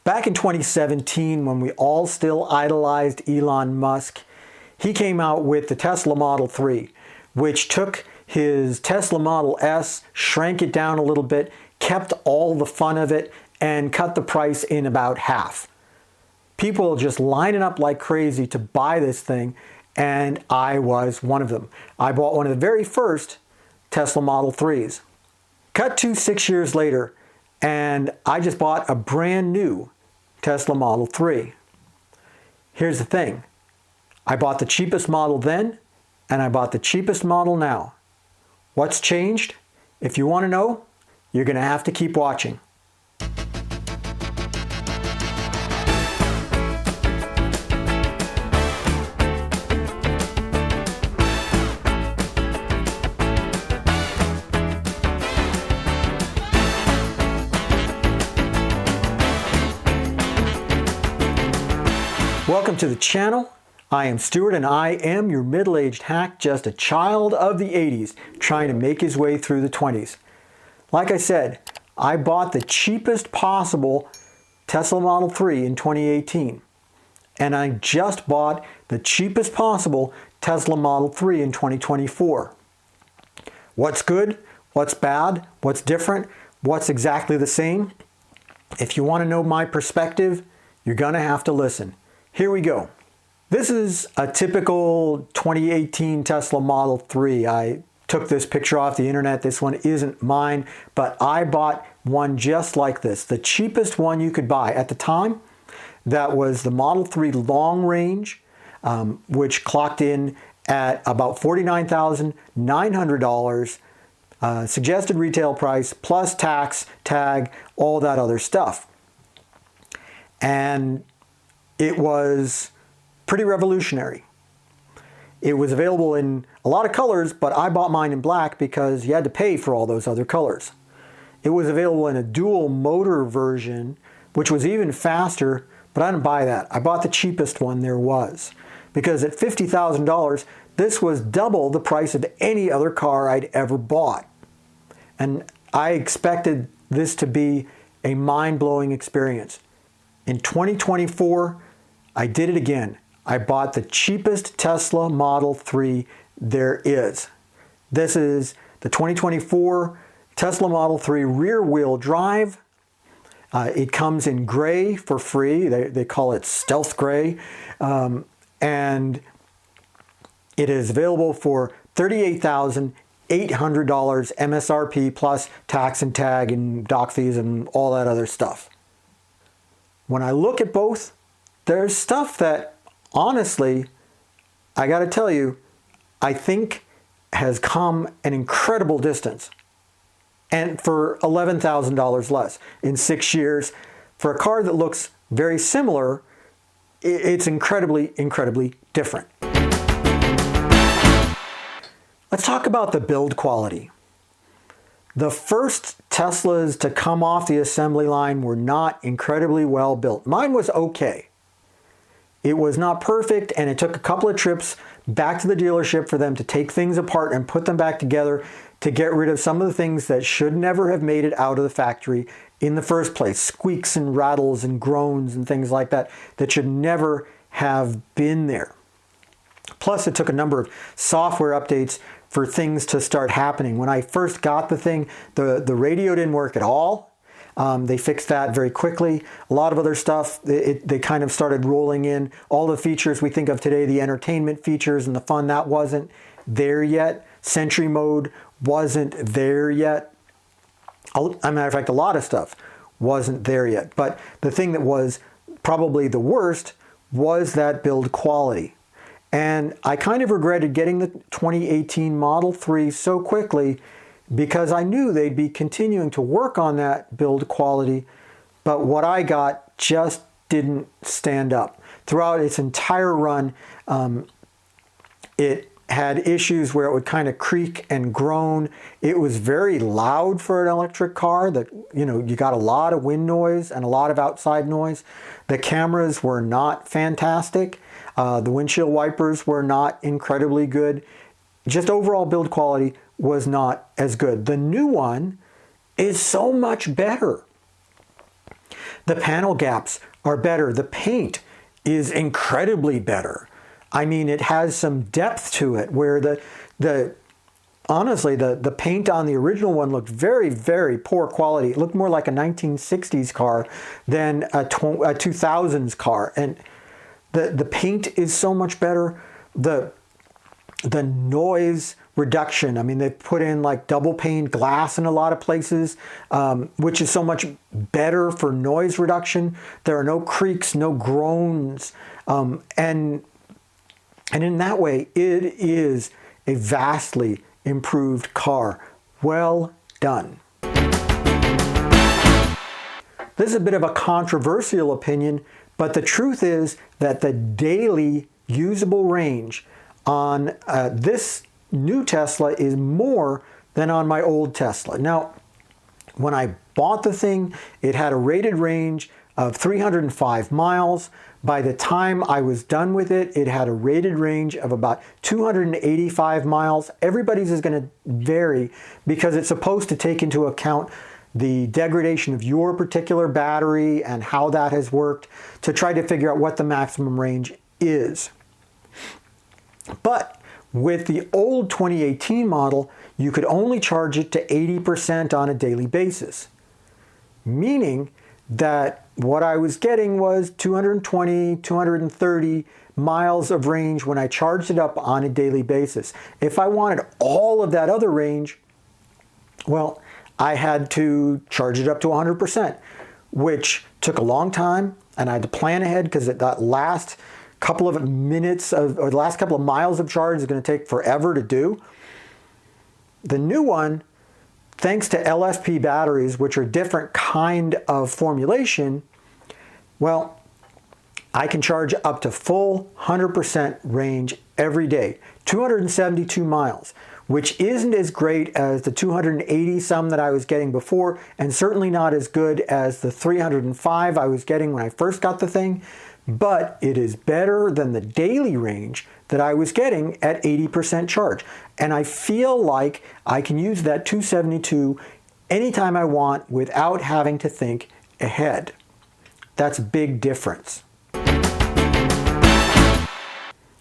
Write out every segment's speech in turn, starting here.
Back in 2017, when we all still idolized Elon Musk, he came out with the Tesla Model 3, which took his Tesla Model S, shrank it down a little bit, kept all the fun of it, and cut the price in about half. People just lining up like crazy to buy this thing, and I was one of them. I bought one of the very first Tesla Model 3s. Cut to 6 years later, and I just bought a brand new Tesla Model 3. Here's the thing. I bought the cheapest model then, and I bought the cheapest model now. What's changed? If you want to know, you're going to have to keep watching. Welcome to the channel. I am Stuart and I am your middle-aged hack, just a child of the 80s trying to make his way through the 20s. Like I said, I bought the cheapest possible Tesla Model 3 in 2018. And I just bought the cheapest possible Tesla Model 3 in 2024. What's good? What's bad? What's different? What's exactly the same? If you want to know my perspective, you're going to have to listen. Here we go. This is a typical 2018 Tesla Model 3. I took this picture off the internet. This one isn't mine, but I bought one just like this. The cheapest one you could buy at the time, that was the Model 3 Long Range, which clocked in at about $49,900, suggested retail price, plus tax, tag, all that other stuff. And it was pretty revolutionary. It was available in a lot of colors, but I bought mine in black because you had to pay for all those other colors. It was available in a dual motor version, which was even faster, but I didn't buy that. I bought the cheapest one there was, because at $50,000, this was double the price of any other car I'd ever bought. And I expected this to be a mind-blowing experience. In 2024, I did it again. I bought the cheapest Tesla Model 3 there is. This is the 2024 Tesla Model 3 rear-wheel drive. It comes in gray for free. They call it stealth gray. And it is available for $38,800 MSRP plus tax and tag and doc fees and all that other stuff. When I look at both, there's stuff that, honestly, I got to tell you, I think has come an incredible distance. And for $11,000 less in 6 years, for a car that looks very similar, it's incredibly, incredibly different. Let's talk about the build quality. The first Teslas to come off the assembly line were not incredibly well built. Mine was okay. It was not perfect, and it took a couple of trips back to the dealership for them to take things apart and put them back together to get rid of some of the things that should never have made it out of the factory in the first place. Squeaks and rattles and groans and things like that that should never have been there. Plus, it took a number of software updates for things to start happening. When I first got the thing, the radio didn't work at all. They fixed that very quickly. A lot of other stuff, they kind of started rolling in. All the features we think of today, the entertainment features and the fun, that wasn't there yet. Sentry mode wasn't there yet. As a matter of fact, a lot of stuff wasn't there yet. But the thing that was probably the worst was that build quality. And I kind of regretted getting the 2018 Model 3 so quickly, because I knew they'd be continuing to work on that build quality, but what I got just didn't stand up. Throughout its entire run, it had issues where it would kind of creak and groan. It was very loud for an electric car. That, you know, you got a lot of wind noise and a lot of outside noise. The cameras were not fantastic. The windshield wipers were not incredibly good. Just overall build quality was not as good. The new one is so much better. The panel gaps are better. The paint is incredibly better. I mean, it has some depth to it where honestly, the paint on the original one looked very, very poor quality. It looked more like a 1960s car than a 2000s car. And the paint is so much better. The noise reduction, I mean, they've put in like double pane glass in a lot of places, which is so much better for noise reduction. There are no creaks, no groans. And in that way, it is a vastly improved car. Well done. This is a bit of a controversial opinion, but the truth is that the daily usable range on this new Tesla is more than on my old Tesla. Now, when I bought the thing, it had a rated range of 305 miles. By the time I was done with it, it had a rated range of about 285 miles. Everybody's is going to vary because it's supposed to take into account the degradation of your particular battery and how that has worked to try to figure out what the maximum range is. But with the old 2018 model, you could only charge it to 80% on a daily basis, meaning that what I was getting was 220, 230 miles of range when I charged it up on a daily basis. If I wanted all of that other range, well, I had to charge it up to 100%, which took a long time, and I had to plan ahead because that last couple of minutes or the last couple of miles of charge is going to take forever to do. The new one, thanks to LFP batteries, which are different kind of formulation, well, I can charge up to full 100% range every day, 272 miles, which isn't as great as the 280 some that I was getting before, and certainly not as good as the 305 I was getting when I first got the thing, but it is better than the daily range that I was getting at 80% charge. And I feel like I can use that 272 anytime I want without having to think ahead. That's a big difference.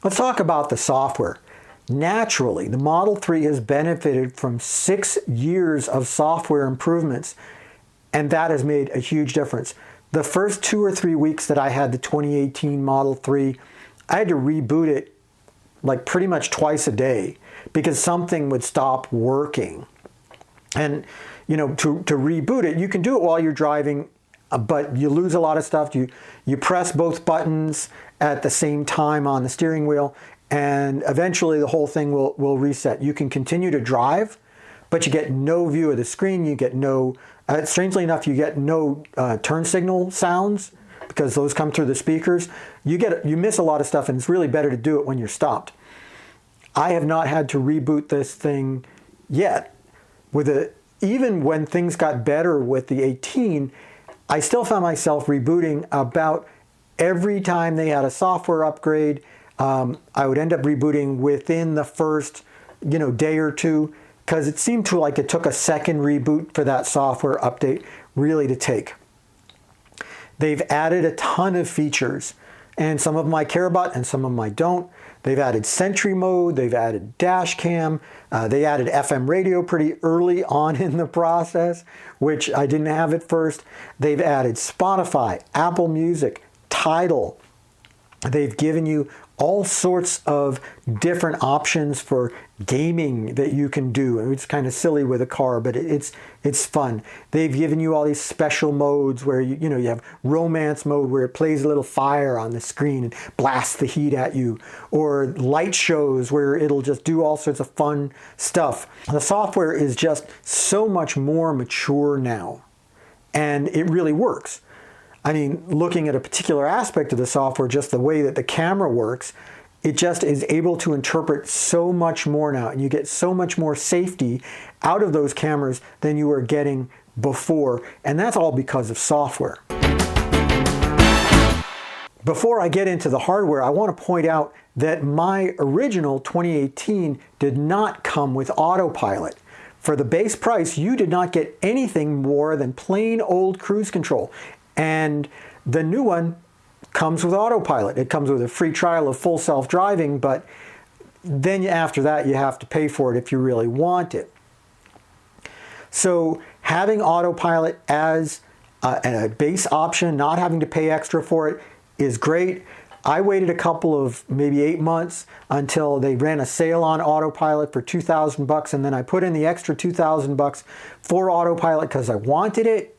Let's talk about the software. Naturally, the Model 3 has benefited from 6 years of software improvements, and that has made a huge difference. The first 2 or 3 weeks that I had the 2018 Model 3, I had to reboot it like pretty much twice a day because something would stop working. And you know, to reboot it, you can do it while you're driving, but you lose a lot of stuff. You press both buttons at the same time on the steering wheel, and eventually the whole thing will reset. You can continue to drive, but you get no view of the screen. You get no, strangely enough, you get no turn signal sounds because those come through the speakers. You miss a lot of stuff, and it's really better to do it when you're stopped. I have not had to reboot this thing yet. Even when things got better with the 18, I still found myself rebooting about every time they had a software upgrade. I would end up rebooting within the first, day or two, because it seemed like it took a second reboot for that software update really to take. They've added a ton of features, and some of them I care about and some of them I don't. They've added Sentry mode, they've added dash cam, they added FM radio pretty early on in the process, which I didn't have at first. They've added Spotify, Apple Music, Tidal. They've given you all sorts of different options for gaming that you can do. It's kind of silly with a car, but it's fun. They've given you all these special modes where you have romance mode where it plays a little fire on the screen and blasts the heat at you, or light shows where it'll just do all sorts of fun stuff. The software is just so much more mature now, and it really works. I mean, looking at a particular aspect of the software, just the way that the camera works, it just is able to interpret so much more now, and you get so much more safety out of those cameras than you were getting before, and that's all because of software. Before I get into the hardware, I want to point out that my original 2018 did not come with autopilot. For the base price, you did not get anything more than plain old cruise control. And the new one comes with autopilot. It comes with a free trial of full self-driving, but then after that you have to pay for it if you really want it. So having autopilot as a base option, not having to pay extra for it, is great. I waited a couple of maybe 8 months until they ran a sale on autopilot for $2,000, and then I put in the extra $2,000 for autopilot because I wanted it,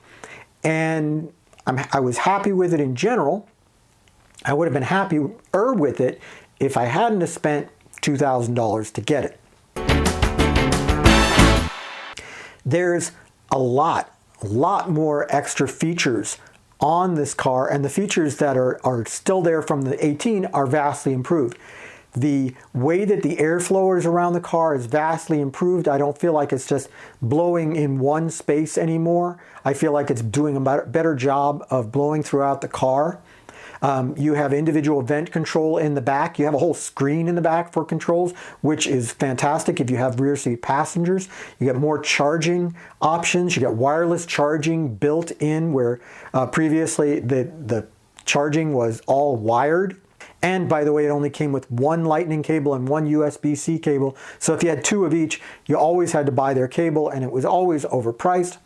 and I was happy with it in general. I would have been happier with it if I hadn't have spent $2,000 to get it. There's a lot more extra features on this car, and the features that are still there from the 18 are vastly improved. The way that the airflow is around the car is vastly improved. I don't feel like it's just blowing in one space anymore. I feel like it's doing a better job of blowing throughout the car. You have individual vent control in the back. You have a whole screen in the back for controls, which is fantastic if you have rear seat passengers. You get more charging options. You get wireless charging built in where previously the charging was all wired. And by the way, it only came with one lightning cable and one USB-C cable. So if you had two of each, you always had to buy their cable, and it was always overpriced.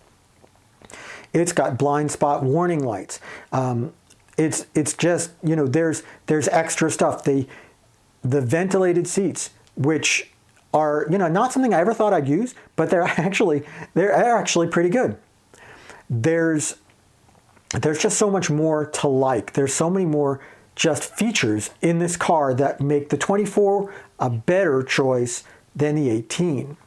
It's got blind spot warning lights. It's just, you know, there's extra stuff. The ventilated seats, which are, you know, not something I ever thought I'd use, but they're actually pretty good. There's just so much more to like. There's so many more just features in this car that make the 24 a better choice than the 18.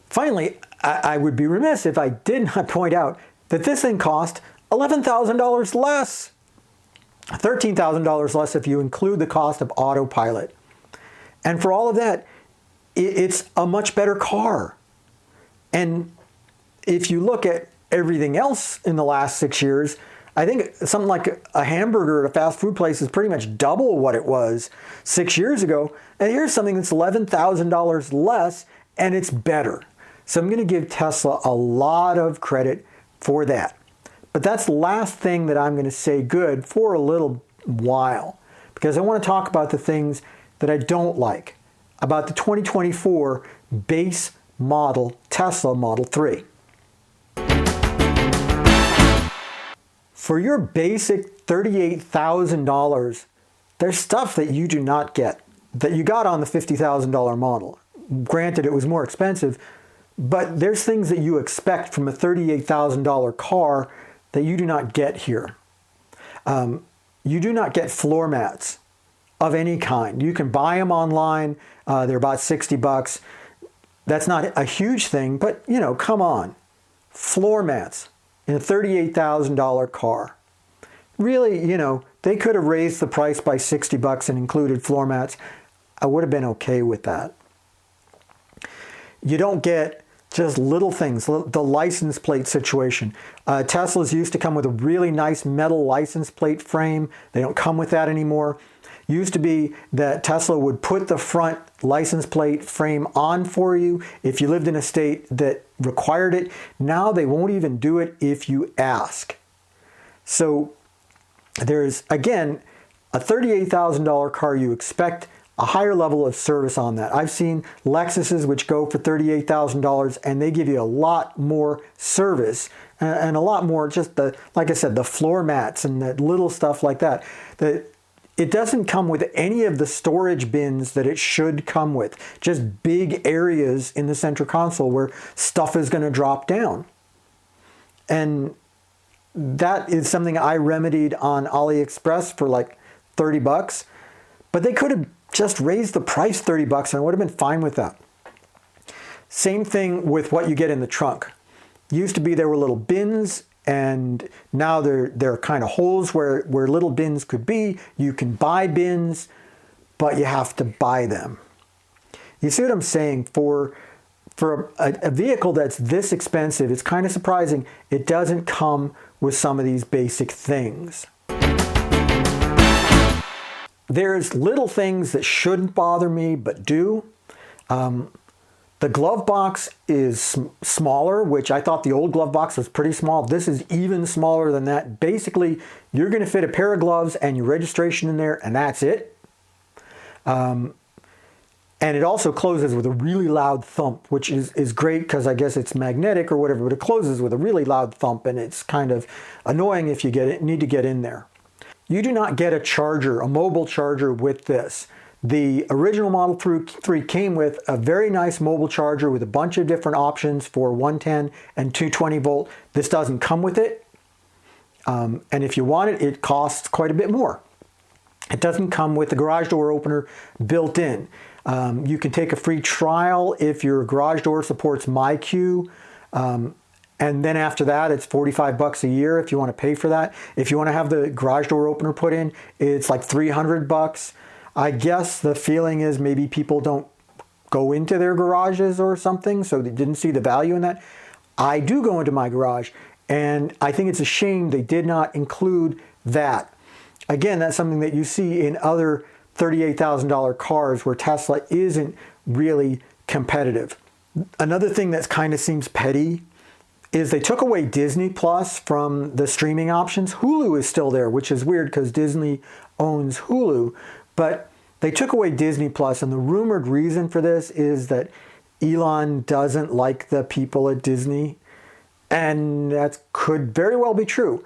Finally, I would be remiss if I did not point out that this thing cost $11,000 less, $13,000 less if you include the cost of autopilot. And for all of that, it's a much better car. And if you look at everything else in the last 6 years, I think something like a hamburger at a fast food place is pretty much double what it was 6 years ago. And here's something that's $11,000 less, and it's better. So I'm going to give Tesla a lot of credit for that. But that's the last thing that I'm going to say good for a little while, because I want to talk about the things that I don't like about the 2024 base model Tesla Model 3. For your basic $38,000, there's stuff that you do not get, that you got on the $50,000 model. Granted, it was more expensive, but there's things that you expect from a $38,000 car that you do not get here. You do not get floor mats of any kind. You can buy them online. They're about $60. That's not a huge thing, but you know, come on. Floor mats in a $38,000 car. Really, you know, they could have raised the price by $60 and included floor mats. I would have been okay with that. You don't get just little things, the license plate situation. Teslas used to come with a really nice metal license plate frame. They don't come with that anymore. Used to be that Tesla would put the front license plate frame on for you if you lived in a state that required it. Now they won't even do it if you ask. So there's, again, a $38,000 car. You expect a higher level of service on that. I've seen Lexuses which go for $38,000 and they give you a lot more service and a lot more just like I said, the floor mats and the little stuff like that. It doesn't come with any of the storage bins that it should come with. Just big areas in the center console where stuff is going to drop down. And that is something I remedied on AliExpress for like $30. But they could have just raised the price $30 and I would have been fine with that. Same thing with what you get in the trunk. Used to be there were little bins, and now there are kind of holes where little bins could be. You can buy bins, but you have to buy them. You see what I'm saying? For a vehicle that's this expensive, it's kind of surprising it doesn't come with some of these basic things. There's little things that shouldn't bother me, but do. The The glove box is smaller, which I thought the old glove box was pretty small. This is even smaller than that. Basically, you're going to fit a pair of gloves and your registration in there, and that's it. And it also closes with a really loud thump, which is great because I guess it's magnetic or whatever, but it closes with a really loud thump, and it's kind of annoying if you need to get in there. You do not get a charger, a mobile charger with this. The original Model 3 came with a very nice mobile charger with a bunch of different options for 110 and 220 volt. This doesn't come with it. And if you want it, it costs quite a bit more. It doesn't come with the garage door opener built in. You can take a free trial if your garage door supports MyQ. And then after that, it's $45 a year if you want to pay for that. If you want to have the garage door opener put in, it's like $300. I guess the feeling is maybe people don't go into their garages or something, so they didn't see the value in that. I do go into my garage, and I think it's a shame they did not include that. Again, that's something that you see in other $38,000 cars where Tesla isn't really competitive. Another thing that kind of seems petty is they took away Disney Plus from the streaming options. Hulu is still there, which is weird because Disney owns Hulu, but they took away Disney Plus, and the rumored reason for this is that Elon doesn't like the people at Disney, and that could very well be true.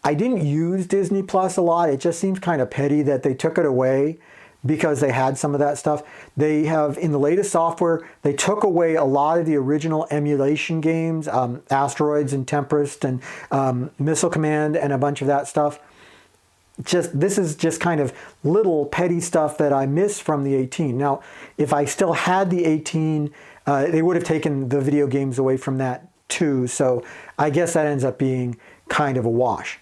I didn't use Disney Plus a lot. It just seems kind of petty that they took it away because they had some of that stuff. They have, in the latest software, they took away a lot of the original emulation games, Asteroids and Tempest and Missile Command and a bunch of that stuff. This is just kind of little petty stuff that I miss from the 18. Now, if I still had the 18, they would have taken the video games away from that too. So I guess that ends up being kind of a wash.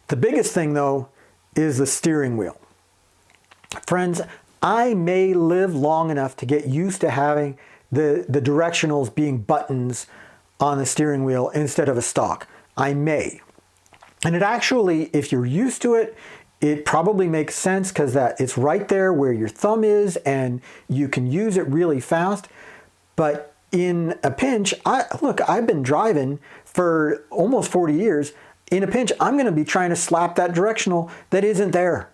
The biggest thing, though, is the steering wheel. Friends, I may live long enough to get used to having the directionals being buttons on the steering wheel instead of a stock. I may. And it actually, if you're used to it, it probably makes sense because it's right there where your thumb is and you can use it really fast. But in a pinch, I've been driving for almost 40 years. In a pinch, I'm going to be trying to slap that directional that isn't there.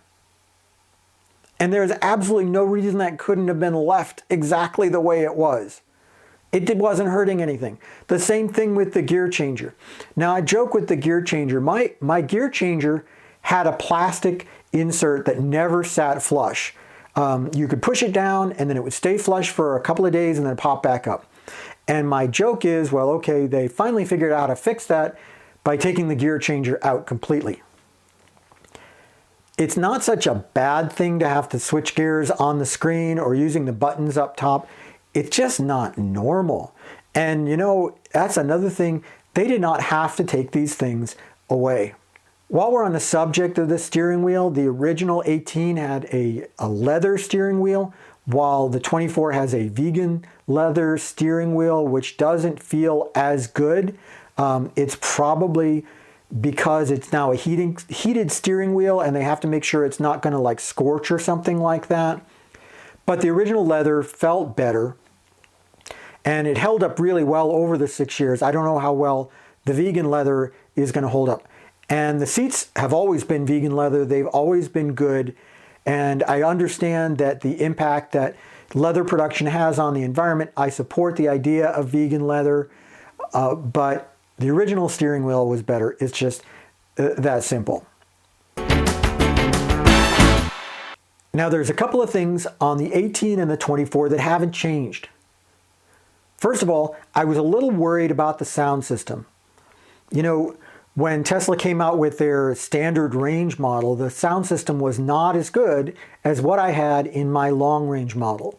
And there's absolutely no reason that couldn't have been left exactly the way it was. It wasn't hurting anything. The same thing with the gear changer. Now, I joke with the gear changer. My gear changer had a plastic insert that never sat flush. You could push it down and then it would stay flush for a couple of days and then pop back up. And my joke is, well, okay, they finally figured out how to fix that by taking the gear changer out completely. It's not such a bad thing to have to switch gears on the screen or using the buttons up top. It's just not normal. And that's another thing. They did not have to take these things away. While we're on the subject of the steering wheel, the original 18 had a leather steering wheel, while the 24 has a vegan leather steering wheel, which doesn't feel as good. It's probably because it's now a heated steering wheel and they have to make sure it's not going to scorch or something like that. But the original leather felt better and it held up really well over the 6 years. I don't know how well the vegan leather is going to hold up. And the seats have always been vegan leather. They've always been good. And I understand that the impact that leather production has on the environment. I support the idea of vegan leather, but the original steering wheel was better. It's just that simple. Now there's a couple of things on the 18 and the 24 that haven't changed. First of all, I was a little worried about the sound system. When Tesla came out with their standard range model, the sound system was not as good as what I had in my long range model.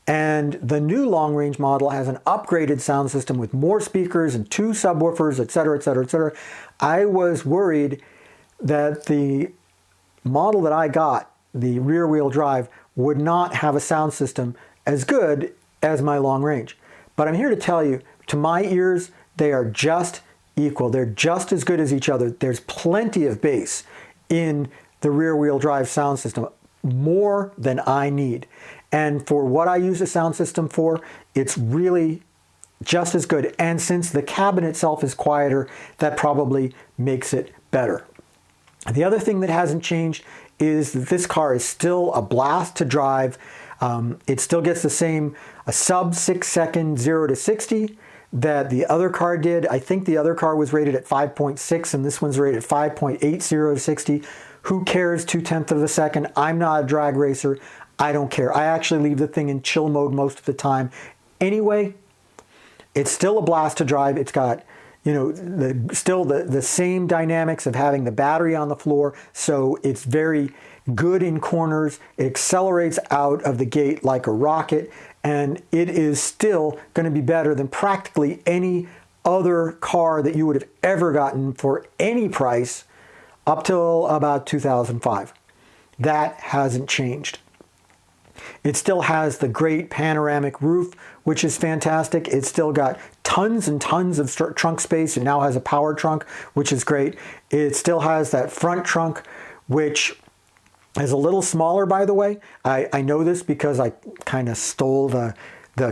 And the new long range model has an upgraded sound system with more speakers and 2 subwoofers, etc., etc., etc. I was worried that the model that I got, the rear wheel drive, would not have a sound system as good as my long range. But I'm here to tell you, to my ears, they are just equal. They're just as good as each other. There's plenty of bass in the rear wheel drive sound system, more than I need. And for what I use the sound system for, it's really just as good. And since the cabin itself is quieter, that probably makes it better. The other thing that hasn't changed is that this car is still a blast to drive. It still gets the same a sub 6 second 0 to 60 that the other car did. I think the other car was rated at 5.6 and this one's rated at 5.80 to 60. Who cares 0.2 of a second? I'm not a drag racer. I don't care. I actually leave the thing in chill mode most of the time. Anyway, it's still a blast to drive. It's got, you know, still the same dynamics of having the battery on the floor. So it's very good in corners. It accelerates out of the gate like a rocket. And it is still going to be better than practically any other car that you would have ever gotten for any price up till about 2005. That hasn't changed. It still has the great panoramic roof, which is fantastic. It's still got tons and tons of trunk space. It now has a power trunk, which is great. It still has that front trunk, which is a little smaller, by the way. I know this because I kind of stole the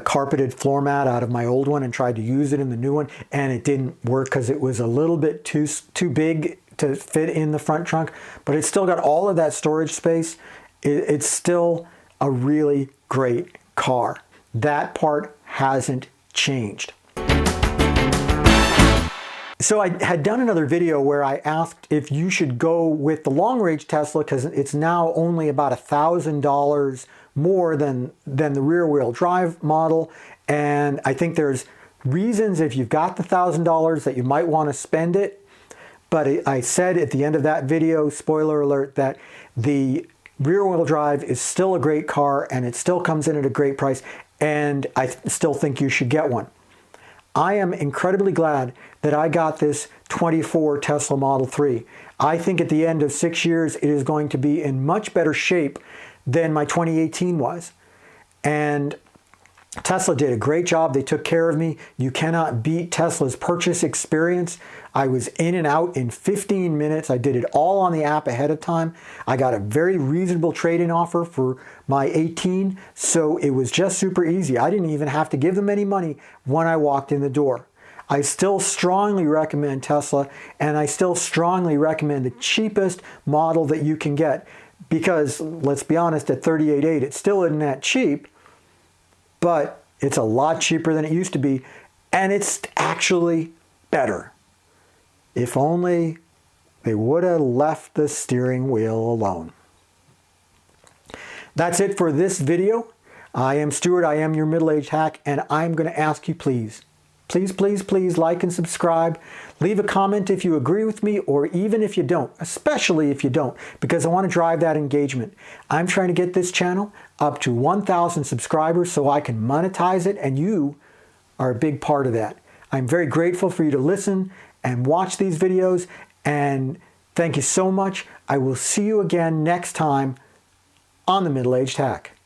carpeted floor mat out of my old one and tried to use it in the new one, and it didn't work because it was a little bit too big to fit in the front trunk. But it's still got all of that storage space. It's still a really great car. That part hasn't changed. So I had done another video where I asked if you should go with the long-range Tesla because it's now only about $1,000 more than the rear-wheel drive model. And I think there's reasons if you've got the $1,000 that you might want to spend it. But I said at the end of that video, spoiler alert, that the rear-wheel drive is still a great car and it still comes in at a great price, and I still think you should get one. I am incredibly glad that I got this 24 Tesla Model 3. I think at the end of 6 years it is going to be in much better shape than my 2018 was. And Tesla did a great job. They took care of me. You cannot beat Tesla's purchase experience. I was in and out in 15 minutes. I did it all on the app ahead of time. I got a very reasonable trade-in offer for my 18, so it was just super easy. I didn't even have to give them any money when I walked in the door. I still strongly recommend Tesla, and I still strongly recommend the cheapest model that you can get because, let's be honest, at $38,800, it still isn't that cheap, but it's a lot cheaper than it used to be, and it's actually better. If only they would have left the steering wheel alone. That's it for this video. I am Stuart, I am your middle-aged hack, and I'm going to ask you please like and subscribe. Leave a comment if you agree with me or even if you don't, especially if you don't, because I want to drive that engagement. I'm trying to get this channel up to 1,000 subscribers so I can monetize it, and you are a big part of that. I'm very grateful for you to listen and watch these videos, and thank you so much. I will see you again next time on The Middle-Aged Hack.